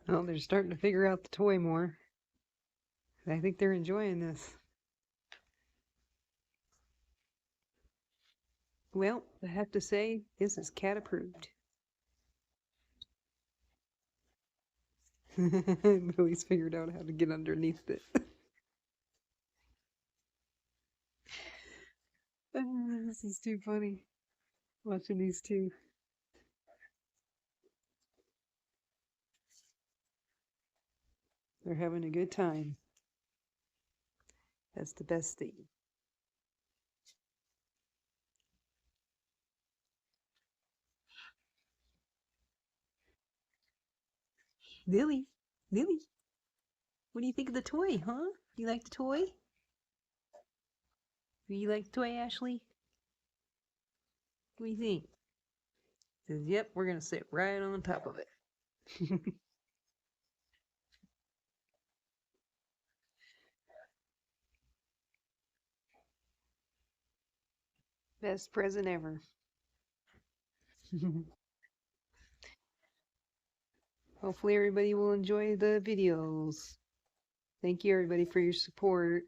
Well, they're starting to figure out the toy more. I think they're enjoying this. Well, I have to say, this is cat approved. Lily's figured out how to get underneath it. This is too funny. Watching these two. They're having a good time. That's the best thing. Lily, Lily, what do you think of the toy, huh? You like the toy? You like the toy, Ashley? What do you think? Says, yep, we're gonna sit right on top of it. Best present ever. Hopefully everybody will enjoy the videos. Thank you everybody for your support.